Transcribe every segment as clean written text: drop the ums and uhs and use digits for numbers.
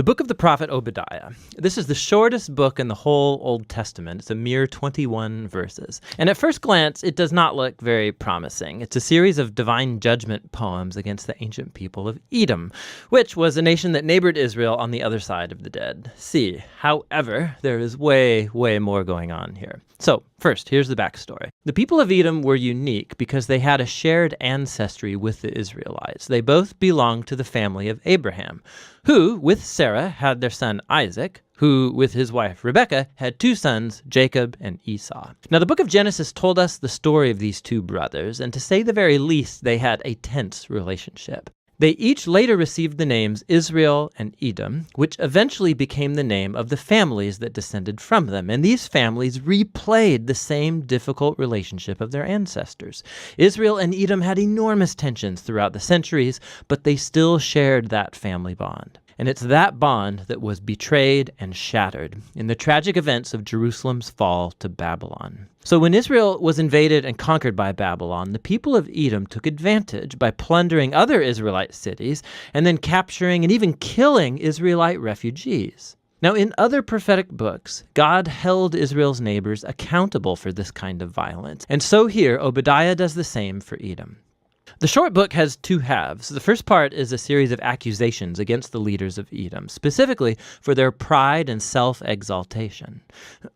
The book of the prophet Obadiah. This is the shortest book in the whole Old Testament. It's a mere 21 verses. And at first glance, it does not look very promising. It's a series of divine judgment poems against the ancient people of Edom, which was a nation that neighbored Israel on the other side of the Dead Sea. However, there is way more going on here. So, first, here's the backstory. The people of Edom were unique because they had a shared ancestry with the Israelites. They both belonged to the family of Abraham, who, with Sarah, had their son Isaac, who, with his wife Rebekah, had two sons, Jacob and Esau. Now, the book of Genesis told us the story of these two brothers, and to say the very least, they had a tense relationship. They each later received the names Israel and Edom, which eventually became the name of the families that descended from them. And these families replayed the same difficult relationship of their ancestors. Israel and Edom had enormous tensions throughout the centuries, but they still shared that family bond. And it's that bond that was betrayed and shattered in the tragic events of Jerusalem's fall to Babylon. So when Israel was invaded and conquered by Babylon, the people of Edom took advantage by plundering other Israelite cities and then capturing and even killing Israelite refugees. Now, in other prophetic books, God held Israel's neighbors accountable for this kind of violence. And so here, Obadiah does the same for Edom. The short book has two halves. The first part is a series of accusations against the leaders of Edom, specifically for their pride and self-exaltation.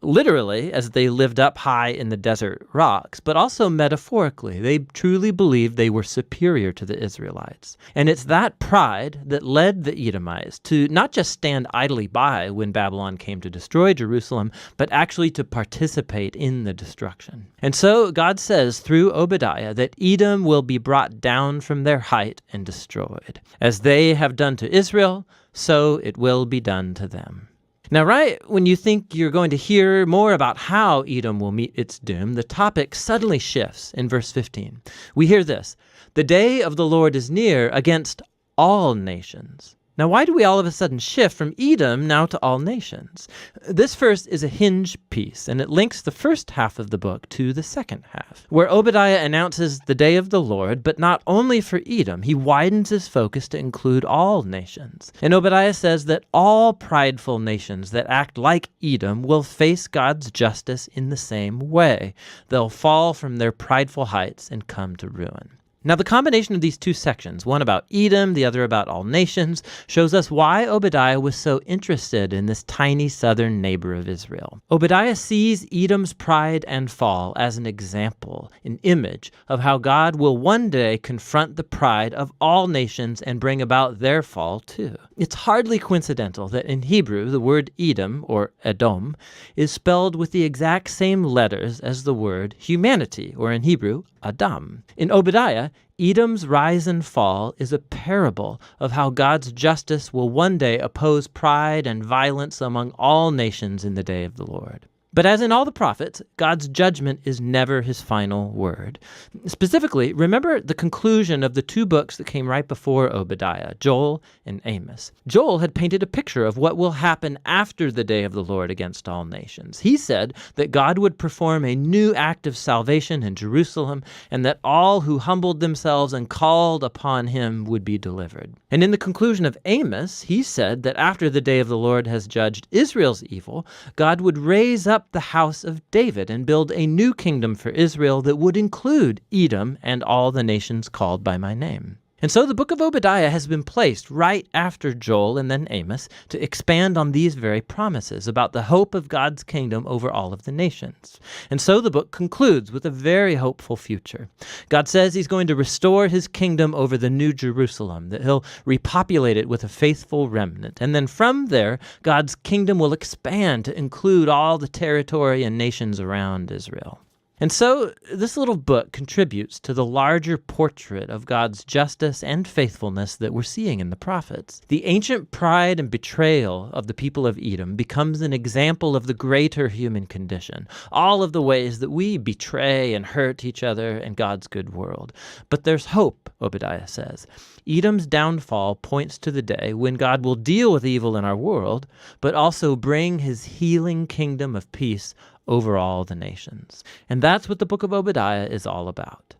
Literally, as they lived up high in the desert rocks, but also metaphorically, they truly believed they were superior to the Israelites. And it's that pride that led the Edomites to not just stand idly by when Babylon came to destroy Jerusalem, but actually to participate in the destruction. And so God says through Obadiah that Edom will be brought down from their height and destroyed. As they have done to Israel, so it will be done to them. Now, right when you think you're going to hear more about how Edom will meet its doom, the topic suddenly shifts in verse 15. We hear this: "The day of the Lord is near against all nations." Now, why do we all of a sudden shift from Edom now to all nations? This verse is a hinge piece, and it links the first half of the book to the second half, where Obadiah announces the day of the Lord, but not only for Edom. He widens his focus to include all nations. And Obadiah says that all prideful nations that act like Edom will face God's justice in the same way. They'll fall from their prideful heights and come to ruin. Now, the combination of these two sections, one about Edom, the other about all nations, shows us why Obadiah was so interested in this tiny southern neighbor of Israel. Obadiah sees Edom's pride and fall as an example, an image of how God will one day confront the pride of all nations and bring about their fall too. It's hardly coincidental that in Hebrew, the word Edom, or Edom, is spelled with the exact same letters as the word humanity, or in Hebrew, Adam. In Obadiah, Edom's rise and fall is a parable of how God's justice will one day oppose pride and violence among all nations in the day of the Lord. But as in all the prophets, God's judgment is never his final word. Specifically, remember the conclusion of the two books that came right before Obadiah, Joel and Amos. Joel had painted a picture of what will happen after the day of the Lord against all nations. He said that God would perform a new act of salvation in Jerusalem, and that all who humbled themselves and called upon him would be delivered. And in the conclusion of Amos, he said that after the day of the Lord has judged Israel's evil, God would raise up the house of David and build a new kingdom for Israel that would include Edom and all the nations called by my name. And so the book of Obadiah has been placed right after Joel and then Amos to expand on these very promises about the hope of God's kingdom over all of the nations. And so the book concludes with a very hopeful future. God says he's going to restore his kingdom over the new Jerusalem, that he'll repopulate it with a faithful remnant. And then from there, God's kingdom will expand to include all the territory and nations around Israel. And so this little book contributes to the larger portrait of God's justice and faithfulness that we're seeing in the prophets. The ancient pride and betrayal of the people of Edom becomes an example of the greater human condition, all of the ways that we betray and hurt each other in God's good world. But there's hope, Obadiah says. Edom's downfall points to the day when God will deal with evil in our world, but also bring his healing kingdom of peace over all the nations. And that's what the book of Obadiah is all about.